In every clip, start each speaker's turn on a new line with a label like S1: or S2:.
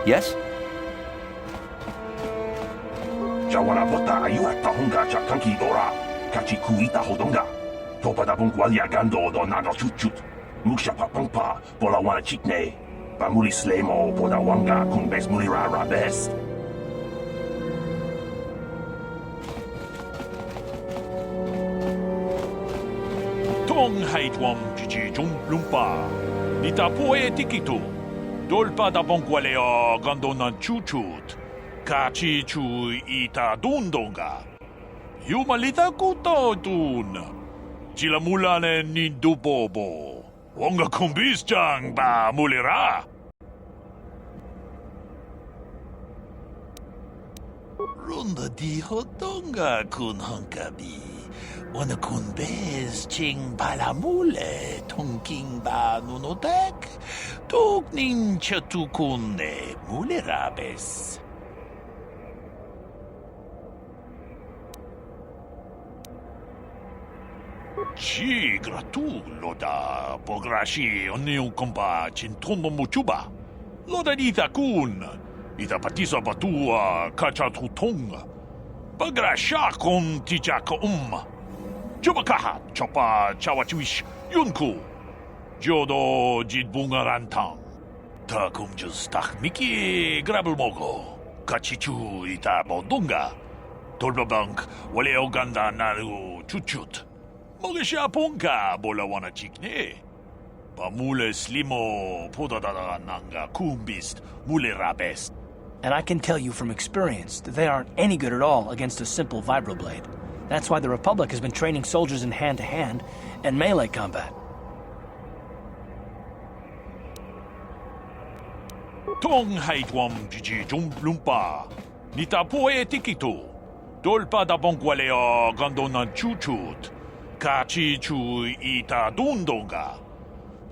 S1: Yes?
S2: Jawana bota ayuata honga chakanki dora. Kachi kuita hodonga. Topa da bungwalia gando do nado chuchut. Musha papangpa bola wana chikne. Bamuli slemo poda wanga kun bes mulira rabes.
S3: Tong haitwam jiji jum lumpa. Nita poe tikitu. Dolpa da bongwaleo gandona chuchut. Kachi chu ita dundonga. Yumalita kuto dun. Chilamulane nindubobo. Wonga kumbis ba mulira.
S4: Runda di hodonga kun hankabi. Wana kun bez ching palamule tongking ba nunotek. Tuk nin chatukune mulirabes.
S3: Ci gratuloda pograshi oniu kompa cintono muchuba. Loda dita kun. Ita patisa batua kacha tutonga. Pagrasha kon tijaka Chubakaha chopa chawachuish yunku. Jodo jidbungarantang. Takum justak miki grabelmogo. Kachichu ita bodunga. Tolbabank wale oganda naru chuchut. Mogesha ponka bola wana chikne. Pamule slimo podadada nanga kumbist mule rabest.
S1: And I can tell you from experience that they aren't any good at all against a simple vibroblade. That's why the Republic has been training soldiers in hand-to-hand and melee combat.
S3: Tong haitwam jiji jum lumpa. Nita poe tikitu. Dolpa da bongwaleo gandona chuchut. Kachi chu ita dundonga.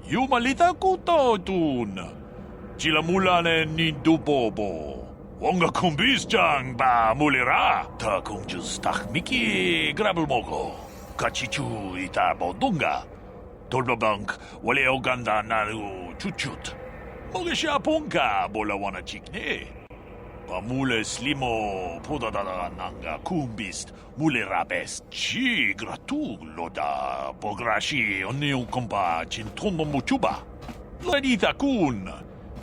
S3: Yumalita kuto dun. Chilamulane nindubobo. Wonga kumbis ba mulira. Takum justak miki grabelmogo. Kachichu ita bodunga. Tolbabank wale oganda naru chuchut. Mogesha ponka bola wana chikne. Pamule slimo podadada nanga kumbist mulirabest. Ci gratuloda pograshi oniu kompa cintono muchuba. Ladita kun.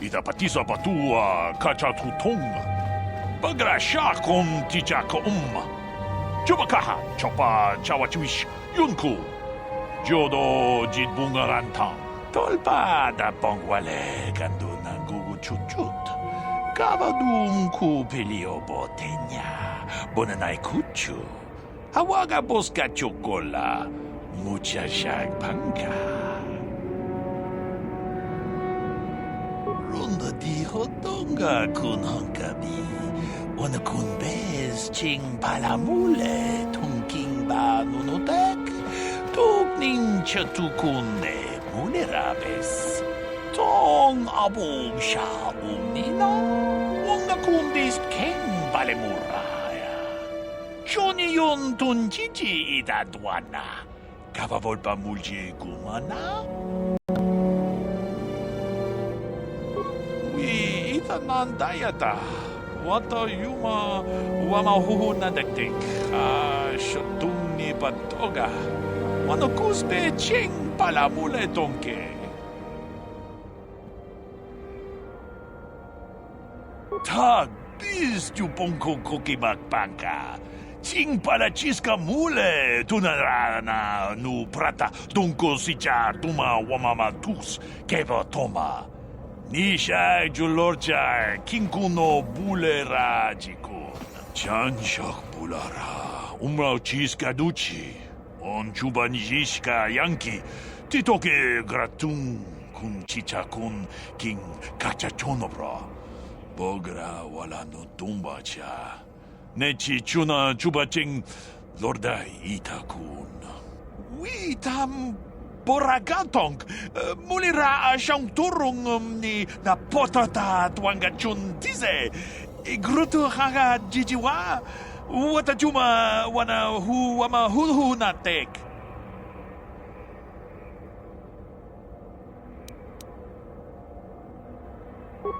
S3: Ita patisa batua kacha tutonga. Pagrasha kon tijaka Chubakaha chopa chawachuish yunku. Jodo jidbungarantang. Tolpa da bongwale ganduna gugu chuchut. Kavadum ku pelio botenya. Bonanai kuchu. Hawaga boska chokola. Mucha shag panka.
S4: Runda di hodonga kun hankabi. Wana kun bez ching palamule tongking ba nunotek. Tuk nin chatukune mulirabes. Tong abum sha umnina. Wanga kundis king balemuraya. Shoni yun tunjiji idadwana. Kavavolpa mulje kumana. Ita nandayata. Wata yuma wama huhu na dektik. Shotung ni patoga. Wano kuspe ching palamule tonke. Tag bis tu ponko kokimak panka. Ching palachiska mule tunarana nu prata tunko sicha tuma wamamatus keva toma. Nisha julorcha kinkuno bulera jikun. Chanshak bulara umrao chiska duchi. On chubanjishka yanki titoke gratun kun chichakun king kachachonobra. Bogra wala no tumbacha. Nechi chuna chubaching lordai itakun. Witam boragatong mulira siyang turong ni na potata tuangachun dize. Igruto haga jijiwa. Watajuma wana hu wama hulhu natek.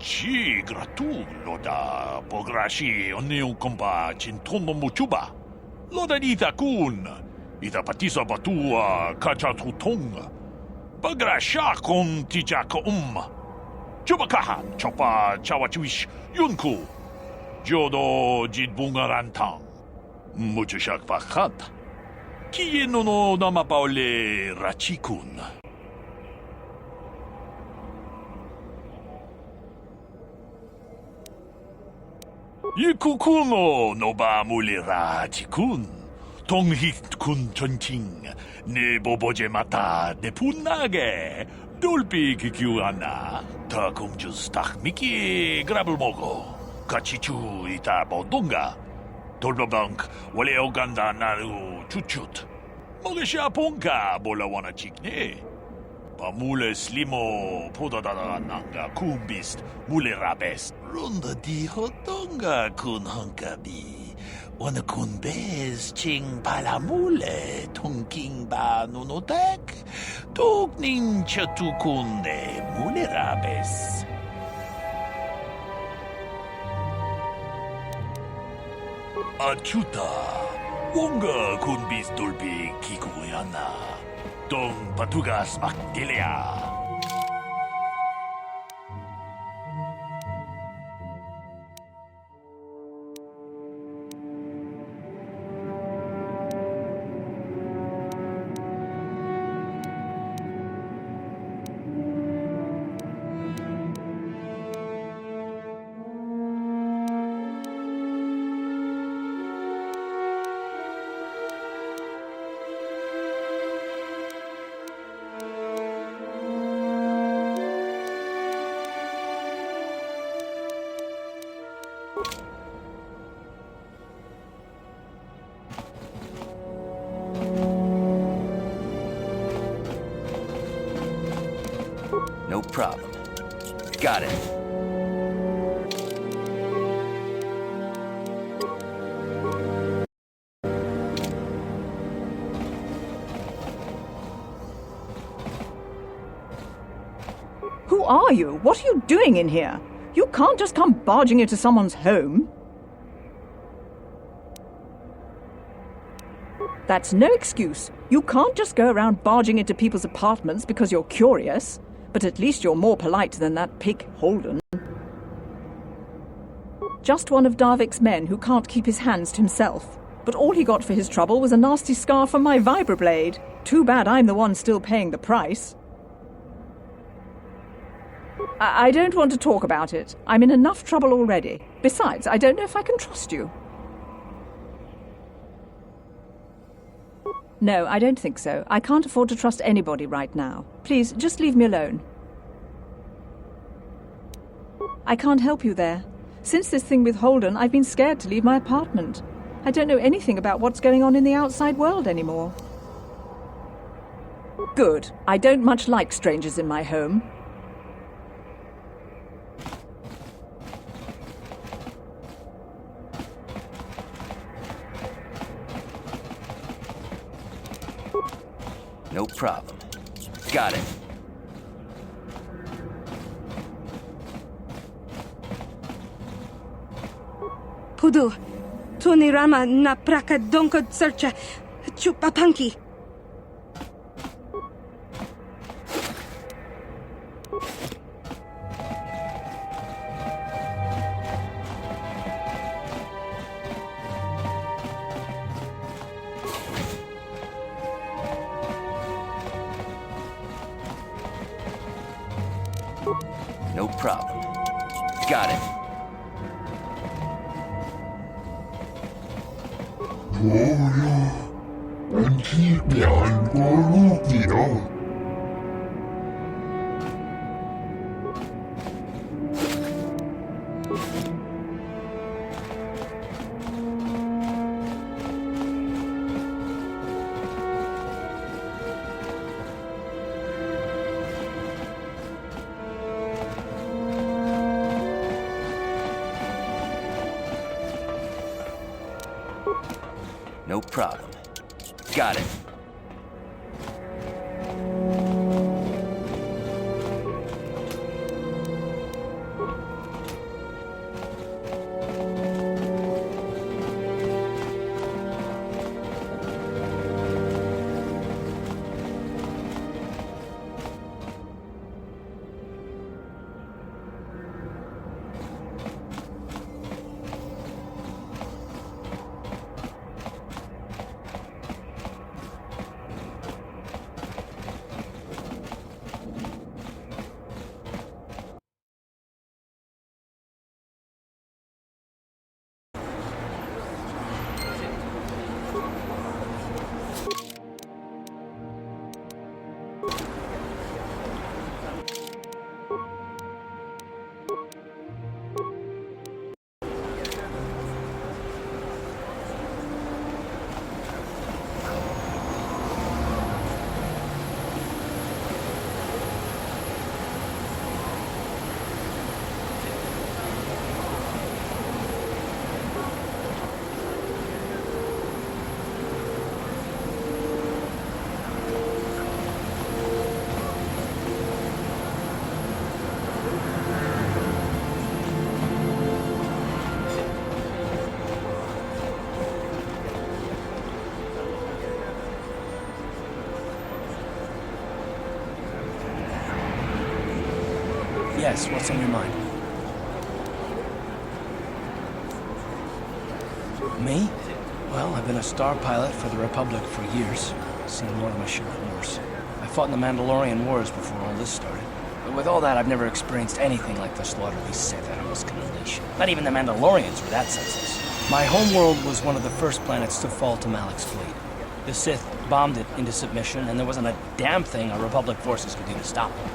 S3: Ci gratu loda pograshi oniu komba cintono muchuba. Loda ita kun. Ita patisa batua kachatutong. Pagrasha kon tijaka Chubakahan chopa chawachuish yunku. Jodo jidbungarantang. Muchushak pakat. Kieno no namapaule rachikun. Yikukuno no ba mulira chikun. Tonghit kun chonching. Ne boboje mata de punage. Dolpi kikiuana. Ta kumjus tak miki grabul mogo. Kachichu ita bodunga. Dolbabank wale oganda naru chuchut. Mogesha ponka bola wana chikne. Pamule slimo podadada nanga kumbist mule rabest. Runda di hotonga kun hankabi. Wana kun bez ching palamule tongking ba nunotek. Tuk nin chatukunde mule rabes. Achuta. Wonga kun bis dolbi kikuyana. Dong patugas makdelea.
S5: No problem. Got it.
S6: Who are you? What are you doing in here? You can't just come barging into someone's home. That's no excuse. You can't just go around barging into people's apartments because you're curious. But at least you're more polite than that pig Holden. Just one of Darvik's men who can't keep his hands to himself. But all he got for his trouble was a nasty scar from my vibroblade. Too bad I'm the one still paying the price. I don't want to talk about it. I'm in enough trouble already. Besides, I don't know if I can trust you. No, I don't think so. I can't afford to trust anybody right now. Please, just leave me alone. I can't help you there. Since this thing with Holden, I've been scared to leave my apartment. I don't know anything about what's going on in the outside world anymore. Good. I don't much like strangers in my home.
S5: No problem. Got it.
S7: Pudu, Tunirama na praka donko searcha chupapanki.
S5: No problem. Got it. No problem. Got it.
S1: Yes, what's on your mind? Me? Well, I've been a star pilot for the Republic for years. Seen more than my share of wars. I fought in the Mandalorian Wars before all this started. But with all that, I've never experienced anything like the slaughter these Sith animals can unleash. Not even the Mandalorians were that senseless. My homeworld was one of the first planets to fall to Malik's fleet. The Sith bombed it into submission, and there wasn't a damn thing our Republic forces could do to stop them.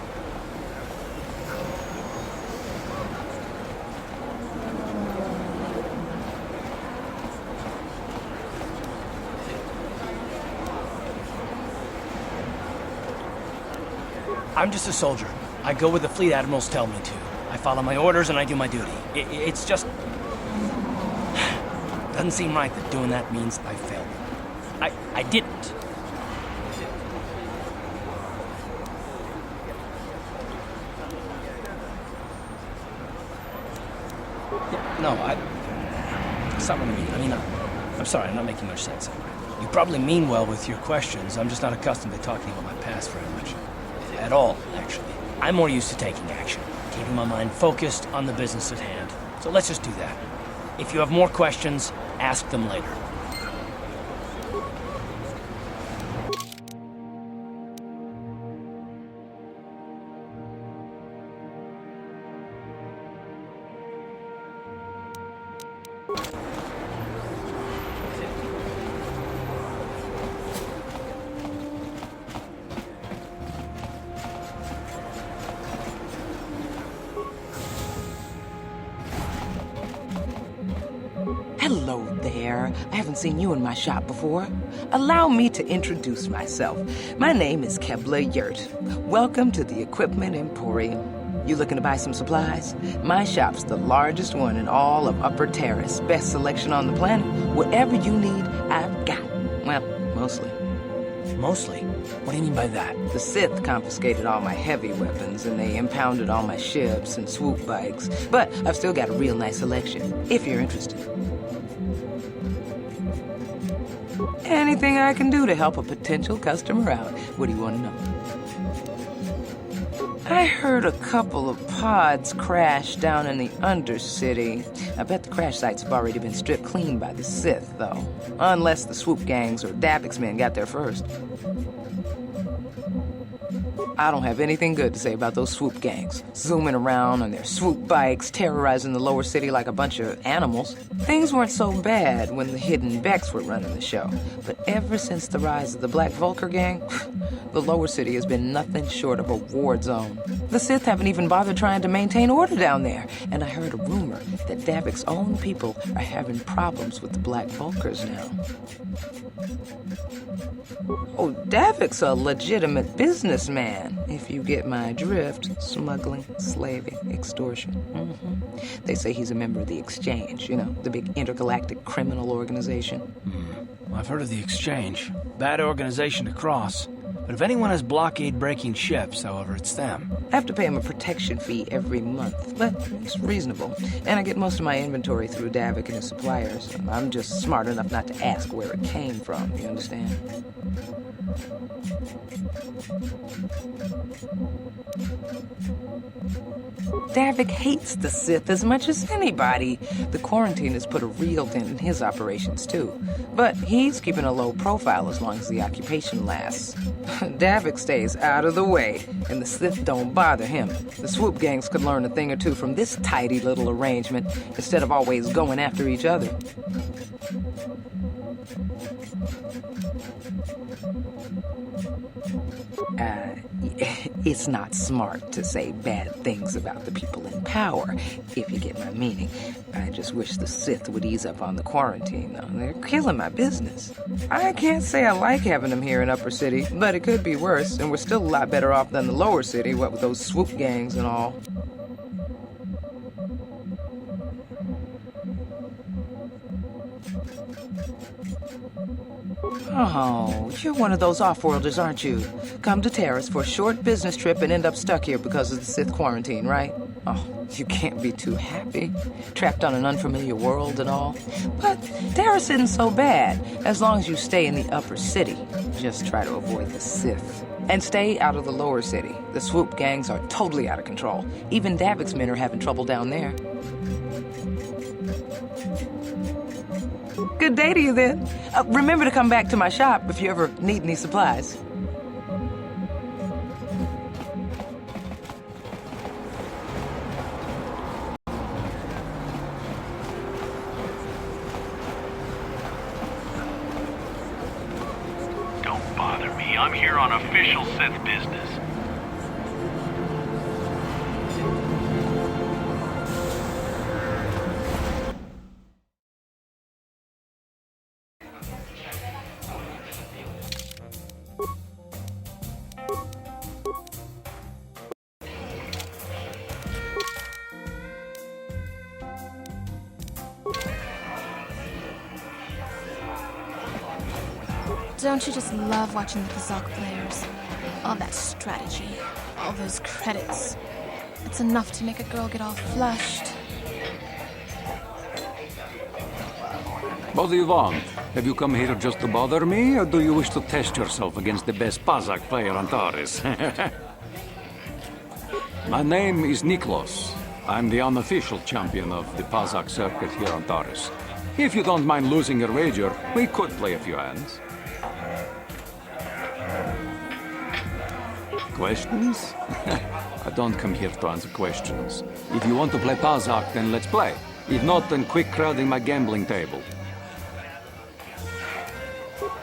S1: I'm just a soldier. I go where the fleet admirals tell me to. I follow my orders and I do my duty. It's just... Doesn't seem right that doing that means I failed. I didn't. No, that's not what I mean. I mean, I'm sorry, I'm not making much sense. You probably mean well with your questions. I'm just not accustomed to talking about my past very much. At all, actually. I'm more used to taking action, keeping my mind focused on the business at hand. So let's just do that. If you have more questions, ask them later.
S8: Hello there. I haven't seen you in my shop before. Allow me to introduce myself. My name is Kebla Yurt. Welcome to the Equipment Emporium. You looking to buy some supplies? My shop's the largest one in all of Upper Terrace. Best selection on the planet. Whatever you need, I've got. Well, mostly.
S1: Mostly? What do you mean by that?
S8: The Sith confiscated all my heavy weapons, and they impounded all my ships and swoop bikes. But I've still got a real nice selection, if you're interested. Anything I can do to help a potential customer out. What do you want to know? I heard a couple of pods crash down in the Undercity. I bet the crash sites have already been stripped clean by the Sith, though. Unless the swoop gangs or Davix men got there first. I don't have anything good to say about those swoop gangs. Zooming around on their swoop bikes, terrorizing the lower city like a bunch of animals. Things weren't so bad when the hidden Becks were running the show. But ever since the rise of the Black Vulcar gang, the lower city has been nothing short of a war zone. The Sith haven't even bothered trying to maintain order down there. And I heard a rumor that Davix's own people are having problems with the Black Vulcars now. Oh, Davix a legitimate businessman, if you get my drift. Smuggling, slaving, extortion. Mm-hmm. They say he's a member of the Exchange, you know, the big intergalactic criminal organization.
S1: Well, I've heard of the Exchange. Bad organization to cross. But if anyone has blockade-breaking ships, however, it's them.
S8: I have to pay him a protection fee every month, but it's reasonable. And I get most of my inventory through Davik and his suppliers. I'm just smart enough not to ask where it came from, you understand? Davik hates the Sith as much as anybody. The quarantine has put a real dent in his operations, too. But he's keeping a low profile as long as the occupation lasts. Davik stays out of the way, and the Sith don't bother him. The swoop gangs could learn a thing or two from this tidy little arrangement, instead of always going after each other. It's not smart to say bad things about the people in power, if you get my meaning. I just wish the Sith would ease up on the quarantine, though. They're killing my business. I can't say I like having them here in Upper City, but it could be worse, and we're still a lot better off than the Lower City, what with those swoop gangs and all. Oh, you're one of those off-worlders, aren't you? Come to Terrace for a short business trip and end up stuck here because of the Sith quarantine, right? Oh, you can't be too happy. Trapped on an unfamiliar world and all. But Taris isn't so bad, as long as you stay in the upper city. Just try to avoid the Sith. And stay out of the lower city. The swoop gangs are totally out of control. Even Davik's men are having trouble down there. Good day to you, then. Remember to come back to my shop if you ever need any supplies.
S3: Don't bother me. I'm here on official Sith business.
S9: Don't you just love watching the Kazakh players? All that strategy, all those credits. It's enough to make a girl get all flushed.
S10: What do you want? Have you come here just to bother me, or do you wish to test yourself against the best Kazakh player on Taris? My name is Niklos. I'm the unofficial champion of the Kazakh circuit here on Taris. If you don't mind losing your wager, we could play a few hands. Questions? I don't come here to answer questions. If you want to play Kazakh, then let's play. If not, then quit crowding my gambling table.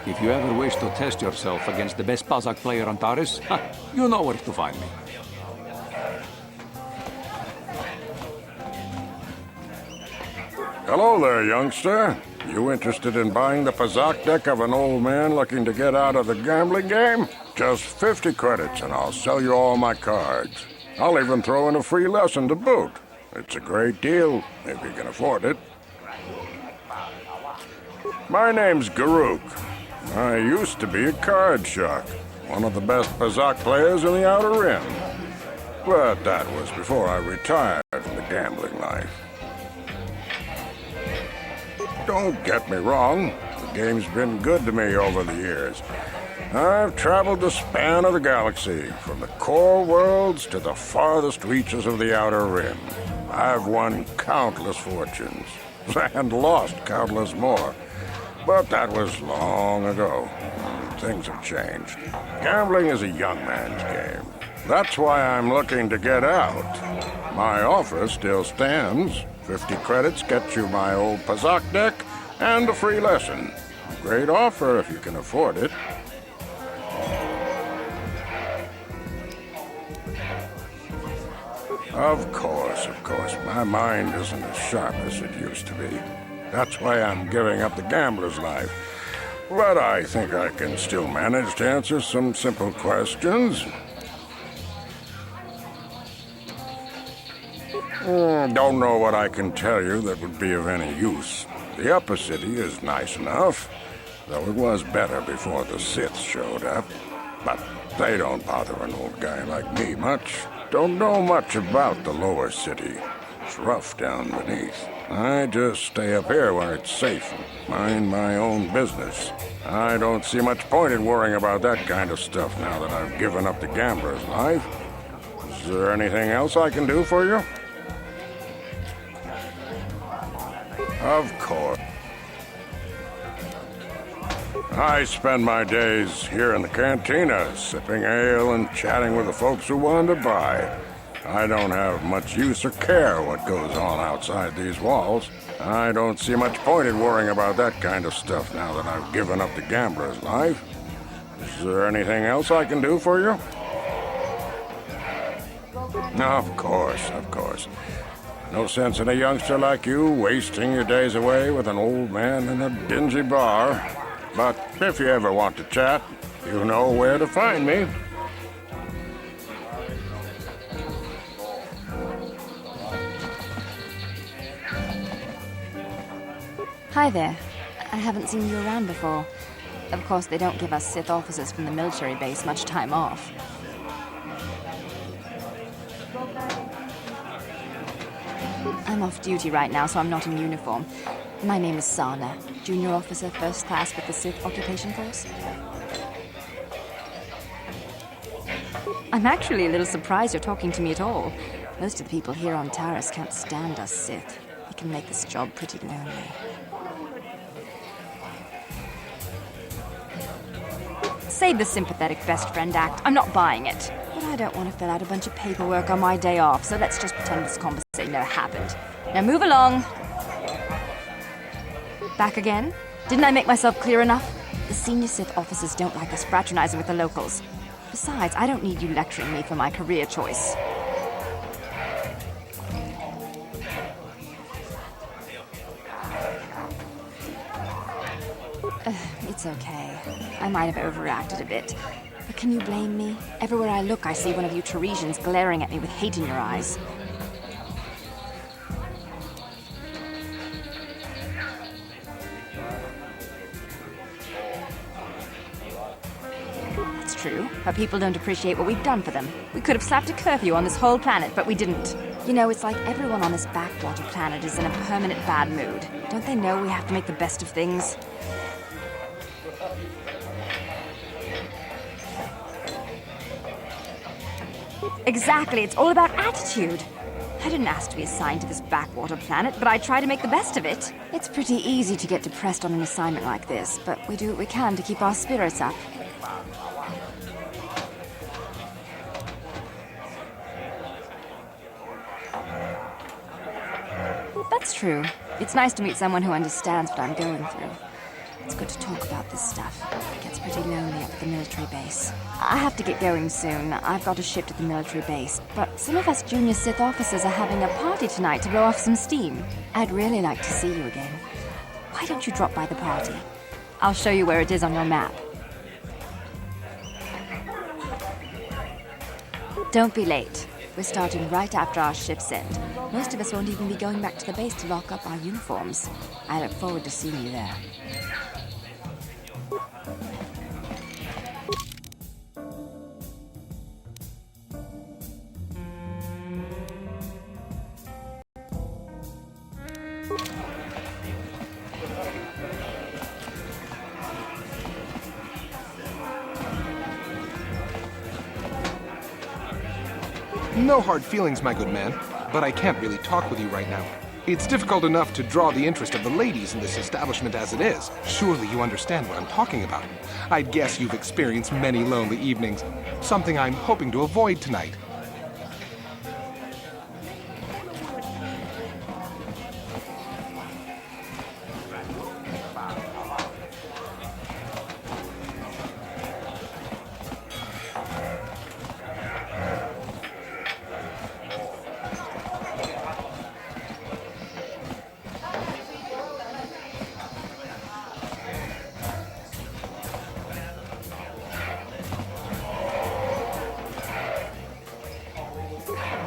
S10: If you ever wish to test yourself against the best Kazakh player on Taris, you know where to find me.
S11: Hello there, youngster. You interested in buying the Kazakh deck of an old man looking to get out of the gambling game? Just 50 credits and I'll sell you all my cards. I'll even throw in a free lesson to boot. It's a great deal, if you can afford it. My name's Garuk. I used to be a card shark, one of the best Kazakh players in the Outer Rim. But that was before I retired from the gambling life. Don't get me wrong, the game's been good to me over the years. I've traveled the span of the galaxy, from the core worlds to the farthest reaches of the Outer Rim. I've won countless fortunes, and lost countless more. But that was long ago. Things have changed. Gambling is a young man's game. That's why I'm looking to get out. My offer still stands. 50 credits gets you my old Kazakh deck and a free lesson. Great offer if you can afford it. Of course. My mind isn't as sharp as it used to be. That's why I'm giving up the gambler's life. But I think I can still manage to answer some simple questions. Don't know what I can tell you that would be of any use. The upper city is nice enough, though it was better before the Sith showed up. But they don't bother an old guy like me much. Don't know much about the lower city. It's rough down beneath. I just stay up here where it's safe and mind my own business. I don't see much point in worrying about that kind of stuff now that I've given up the gambler's life. Is there anything else I can do for you? Of course. I spend my days here in the cantina, sipping ale and chatting with the folks who wander by. I don't have much use or care what goes on outside these walls. I don't see much point in worrying about that kind of stuff now that I've given up the gambler's life. Is there anything else I can do for you? Of course. No sense in a youngster like you wasting your days away with an old man in a dingy bar. But if you ever want to chat, you know where to find me.
S12: Hi there. I haven't seen you around before. Of course, they don't give us Sith officers from the military base much time off. I'm off duty right now, so I'm not in uniform. My name is Sana, junior officer, first class with the Sith Occupation Force. I'm actually a little surprised you're talking to me at all. Most of the people here on Taris can't stand us Sith. We can make this job pretty lonely. Save the sympathetic best friend act. I'm not buying it. But I don't want to fill out a bunch of paperwork on my day off, so let's just pretend this conversation never happened. Now move along. Back again? Didn't I make myself clear enough? The senior Sith officers don't like us fraternizing with the locals. Besides, I don't need you lecturing me for my career choice. It's okay. I might have overreacted a bit. But can you blame me? Everywhere I look, I see one of you Tarisians glaring at me with hate in your eyes. It's true, but people don't appreciate what we've done for them. We could have slapped a curfew on this whole planet, but we didn't. You know, it's like everyone on this backwater planet is in a permanent bad mood. Don't they know we have to make the best of things? Exactly, it's all about attitude. I didn't ask to be assigned to this backwater planet, but I try to make the best of it. It's pretty easy to get depressed on an assignment like this, but we do what we can to keep our spirits up. That's true. It's nice to meet someone who understands what I'm going through. It's good to talk about this stuff. It gets pretty lonely up at the military base. I have to get going soon. I've got a shift at the military base. But some of us junior Sith officers are having a party tonight to blow off some steam. I'd really like to see you again. Why don't you drop by the party? I'll show you where it is on your map. Don't be late. We're starting right after our shifts end. Most of us won't even be going back to the base to lock up our uniforms. I look forward to seeing you there.
S13: No hard feelings, my good man, but I can't really talk with you right now. It's difficult enough to draw the interest of the ladies in this establishment as it is. Surely you understand what I'm talking about. I'd guess you've experienced many lonely evenings, something I'm hoping to avoid tonight.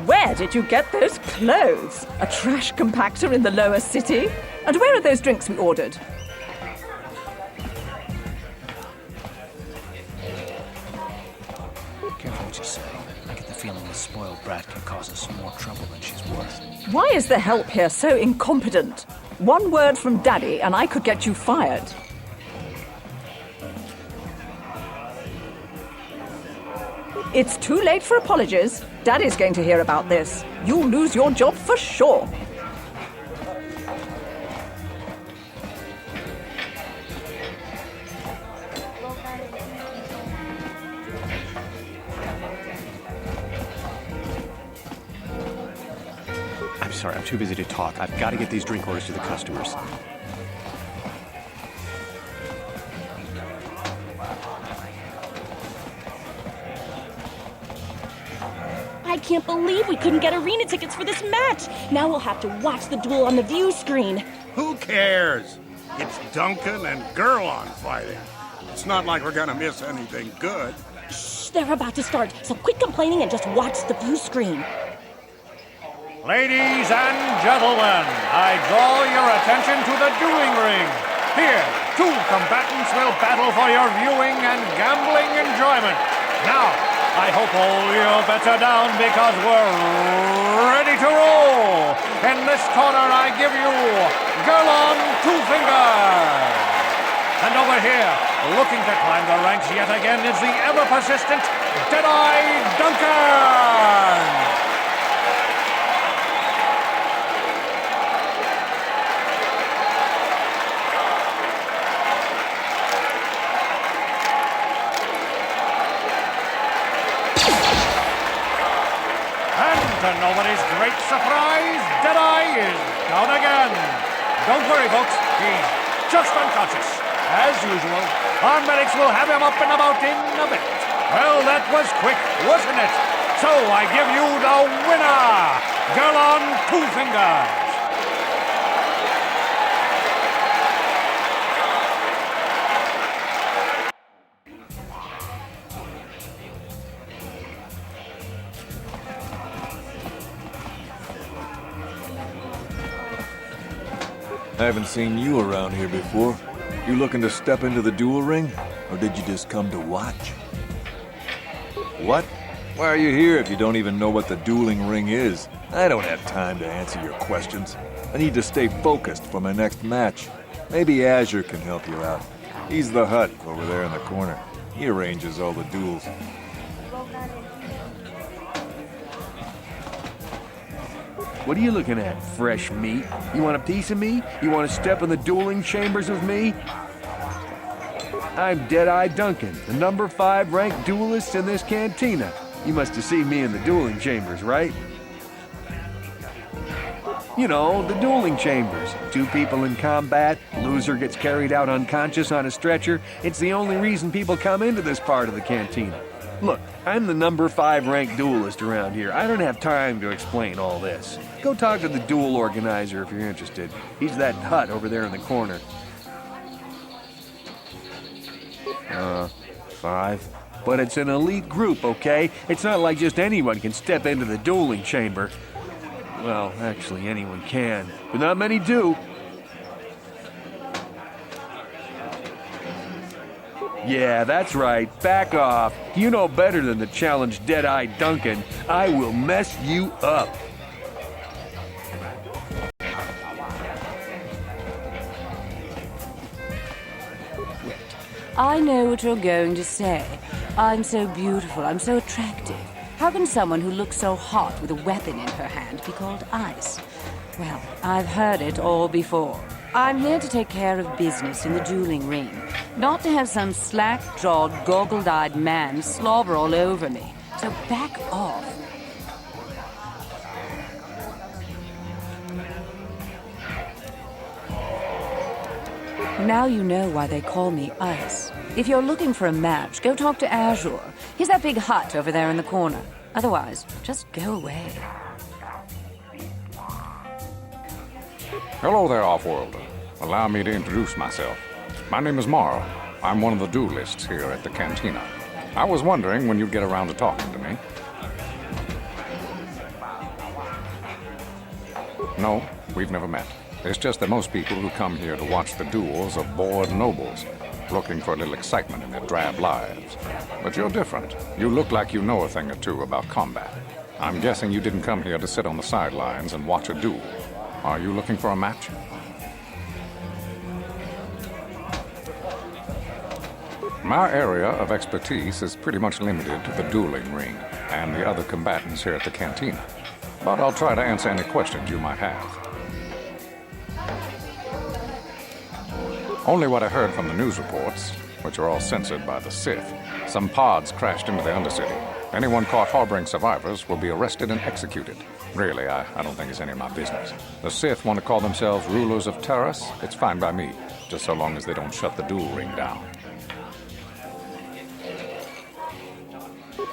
S6: Where did you get those clothes? A trash compactor in the lower city? And where are those drinks we ordered?
S1: Careful what you say. I get the feeling this spoiled brat can cause us more trouble than she's worth.
S6: Why is the help here so incompetent? One word from Daddy and I could get you fired. It's too late for apologies. Daddy's going to hear about this. You'll lose your job for sure.
S14: I'm sorry, I'm too busy to talk. I've got to get these drink orders to the customers.
S15: I can't believe we couldn't get arena tickets for this match. Now we'll have to watch the duel on the view screen.
S11: Who cares? It's Duncan and Gurlon fighting. It's not like we're gonna miss anything good.
S15: Shh, they're about to start, so quit complaining and just watch the view screen.
S3: Ladies and gentlemen, I draw your attention to the dueling ring. Here, two combatants will battle for your viewing and gambling enjoyment. Now, I hope all your bets are down because we're ready to roll. In this corner, I give you Girl on Two Fingers. And over here, looking to climb the ranks yet again, is the ever-persistent Deadeye Duncan. To nobody's great surprise, Deadeye is down again. Don't worry, folks. He's just unconscious. As usual, our medics will have him up and about in a bit. Well, that was quick, wasn't it? So I give you the winner, Girl on Two Fingers.
S16: I haven't seen you around here before. You looking to step into the duel ring? Or did you just come to watch? What? Why are you here if you don't even know what the dueling ring is? I don't have time to answer your questions. I need to stay focused for my next match. Maybe Azure can help you out. He's the hut over there in the corner. He arranges all the duels.
S17: What are you looking at, fresh meat? You want a piece of me? You want to step in the dueling chambers with me? I'm Deadeye Duncan, the number 5 ranked duelist in this cantina. You must have seen me in the dueling chambers, right? You know, the dueling chambers. 2 people in combat, loser gets carried out unconscious on a stretcher. It's the only reason people come into this part of the cantina. Look, I'm the number 5 ranked duelist around here. I don't have time to explain all this. Go talk to the duel organizer if you're interested. He's that hut over there in the corner. 5. But it's an elite group, okay? It's not like just anyone can step into the dueling chamber. Well, actually, anyone can, but not many do. Yeah, that's right. Back off. You know better than to challenge Deadeye Duncan. I will mess you up.
S18: I know what you're going to say. I'm so beautiful, I'm so attractive. How can someone who looks so hot with a weapon in her hand be called ice? Well, I've heard it all before. I'm here to take care of business in the dueling ring, not to have some slack-jawed, goggle-eyed man slobber all over me. So back off. Now you know why they call me Ice. If you're looking for a match, go talk to Azure. He's that big hut over there in the corner. Otherwise, just go away.
S10: Hello there, Offworlder. Allow me to introduce myself. My name is Morrow. I'm one of the duelists here at the cantina. I was wondering when you'd get around to talking to me. No, we've never met. It's just that most people who come here to watch the duels are bored nobles, looking for a little excitement in their drab lives. But you're different. You look like you know a thing or two about combat. I'm guessing you didn't come here to sit on the sidelines and watch a duel. Are you looking for a match? My area of expertise is pretty much limited to the dueling ring and the other combatants here at the cantina. But I'll try to answer any questions you might have. Only what I heard from the news reports, which are all censored by the Sith. Some pods crashed into the Undercity. Anyone caught harboring survivors will be arrested and executed. Really, I don't think it's any of my business. The Sith want to call themselves rulers of Taris. It's fine by me, just so long as they don't shut the duel ring down.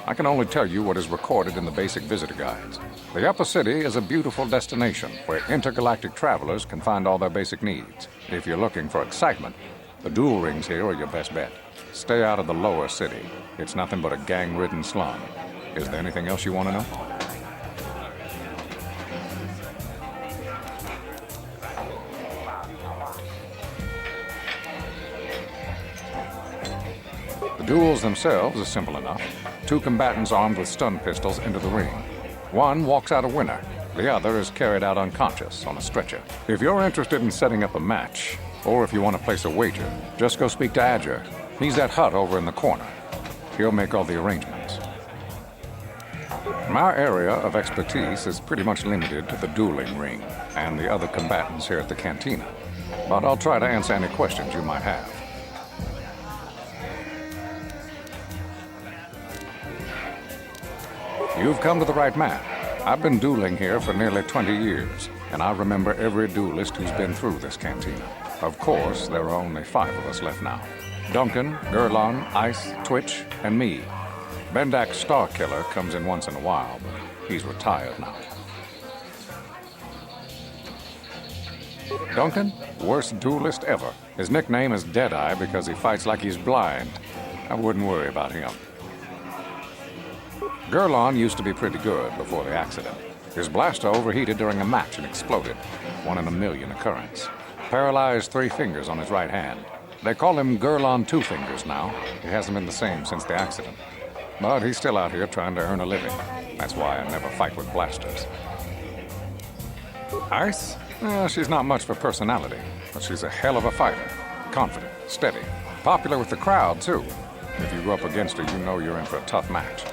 S10: I can only tell you what is recorded in the basic visitor guides. The Upper City is a beautiful destination where intergalactic travelers can find all their basic needs. If you're looking for excitement, the duel rings here are your best bet. Stay out of the Lower City. It's nothing but a gang-ridden slum. Is there anything else you want to know? The duels themselves are simple enough. Two combatants armed with stun pistols enter the ring. One walks out a winner. The other is carried out unconscious on a stretcher. If you're interested in setting up a match, or if you want to place a wager, just go speak to Adger. He's that hut over in the corner. He'll make all the arrangements. My area of expertise is pretty much limited to the dueling ring and the other combatants here at the cantina. But I'll try to answer any questions you might have. You've come to the right man. I've been dueling here for nearly 20 years, and I remember every duelist who's been through this cantina. Of course, there are only 5 of us left now. Duncan, Gurlon, Ice, Twitch, and me. Bendak's Star Killer comes in once in a while, but he's retired now. Duncan, worst duelist ever. His nickname is Deadeye because he fights like he's blind. I wouldn't worry about him. Gurlon used to be pretty good before the accident. His blaster overheated during a match and exploded. 1 in a million occurrence. Paralyzed 3 fingers on his right hand. They call him Gurlon Two Fingers now. He hasn't been the same since the accident. But he's still out here trying to earn a living. That's why I never fight with blasters. Ice? Well, she's not much for personality, but she's a hell of a fighter. Confident, steady, popular with the crowd, too. If you go up against her, you know you're in for a tough match.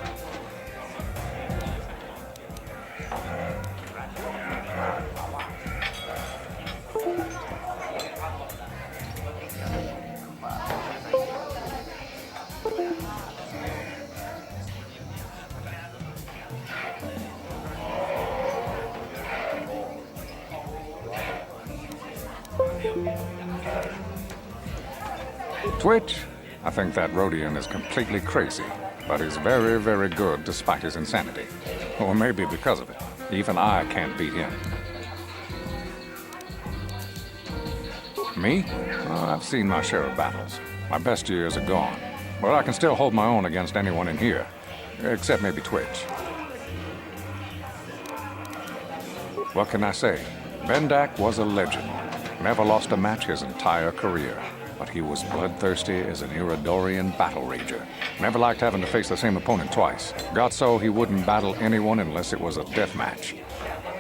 S10: Twitch? I think that Rhodian is completely crazy, but he's very, very good despite his insanity. Or maybe because of it. Even I can't beat him. Me? Well, I've seen my share of battles. My best years are gone, but I can still hold my own against anyone in here, except maybe Twitch. What can I say? Bendak was a legend. Never lost a match his entire career. But he was bloodthirsty as an Iridorian battle rager. Never liked having to face the same opponent twice. Got so he wouldn't battle anyone unless it was a death match.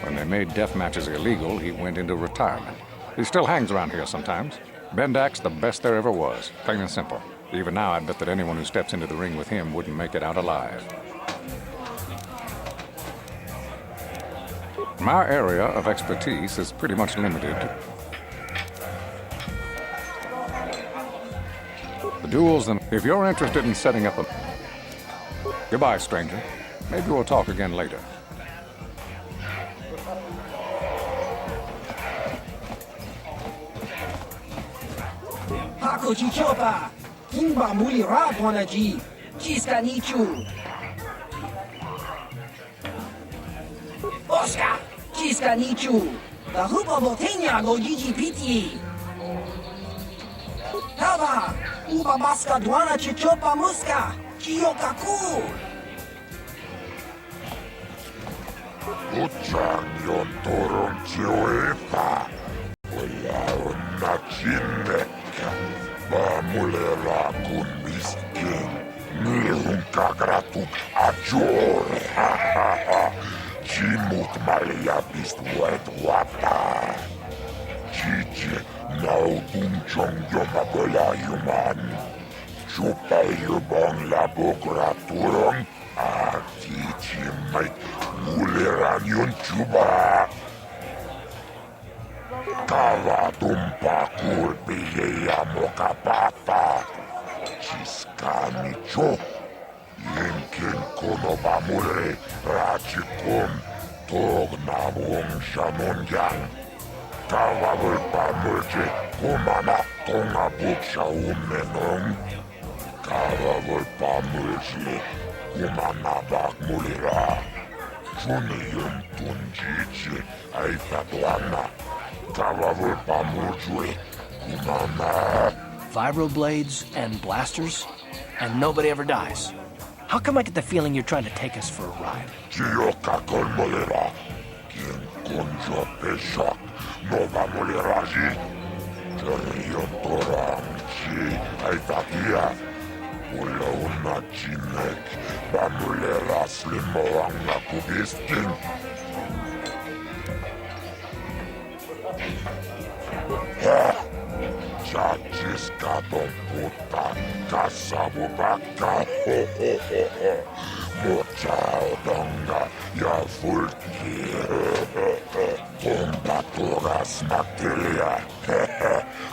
S10: When they made death matches illegal, he went into retirement. He still hangs around here sometimes. Bendak's the best there ever was, plain and simple. Even now, I'd bet that anyone who steps into the ring with him wouldn't make it out alive. My area of expertise is pretty much limited to the duels, and if you're interested in setting up a... Goodbye, stranger. Maybe we'll talk again later.
S19: Hakochi Chopa, Kimba Muli Raponaji, Chiska Nichu. Oscar, Chiska Nichu, the Hupa Botenia go GGPT. Tava, Uba Maska Dwana Chichopa Muska, Kiyokaku.
S2: Uchang yon toron chioepa, Wala nachineka, Bamulera kun miskin, Nihunka gratuk ajor, Chimut malia bist wet wata, Chiche. Now Dunchong Yomabola Yuman Chupa Yubong Labogra Turong Atichi Mike Muleran Yun Chuba Kava Dumpa Kurbiya Mokapata Chiskani Cho Yinkin Konoba Mure Rachikun Togna Wong Shamunyan Kawawul pamulji, kumana tonga buksha umenong. Kawawul pamulji, kumana bak mulira. Juniyum tunjichi, aifatuana. Kawawul pamulji, kumana.
S1: Vibroblades and blasters, and nobody ever dies. How come I get the feeling you're trying to take us for a ride?
S2: Chiyoka kol mulira, kin kunjo peshak. Nova muliraji, Terion Toram, Chi, Aitakia, Ulauna Jinek, Bamulera Slimoanga Kubiskin. Chachiska Domputa, Kasabubaka, Mochaodonga, Yavulki, Bombaturas Materia,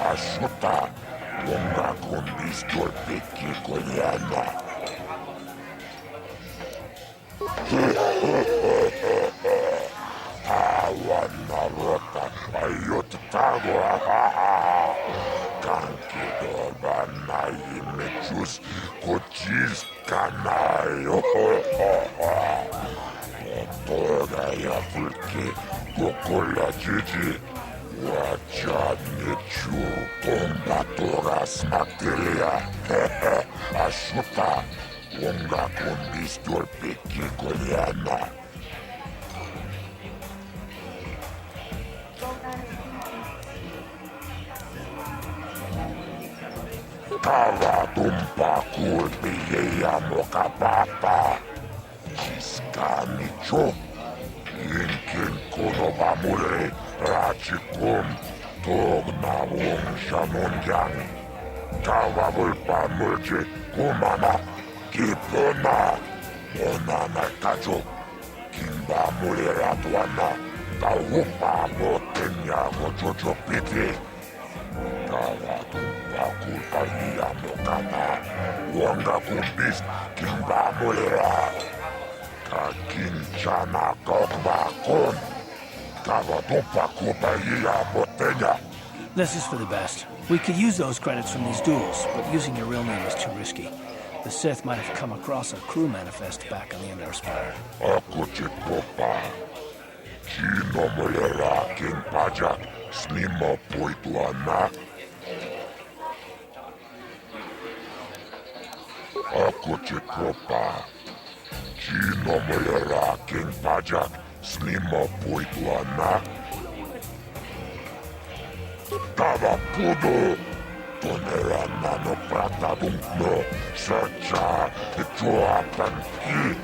S2: Ashuta, Wonga Kundistor Piki Koyana. Awana Rota, Ayottago, Kankido Banai Mechus, Kochis Kanayo, Toga Yavulki, Gokola Gigi. Wajanichu, Bombaturas Materia, Ashuta, Wonga Kundistor Piki Koyana. Tava tumpa kulpiya mokapapa, Iskanicho, Inkin Konobamure, Rachikum, Togna Wong Shamunjang, Tavabulpa Mulchi, Kumana, Kipuna, Monana Kacho, Kimba Muliratuana, Taupa Motenya Gochocho Piti, Tava Tumpa Kulpaya Mokana, Wanga Kumbis, Kimba Mulira, Kakinchana Kokba Kon.
S1: This is for the best. We could use those credits from these duels, but using your real name is too risky. The Sith might have come across a crew manifest back on the Emperor Spire.
S2: Akuchikopa, Chino Mulera, King Pajak, Snima Poituana. Akuchikopa, Chino Mulera, King Pajak. Snima Poituana. Tava pudo. Tonera nano prata dunkno. Searcha. Choapanki.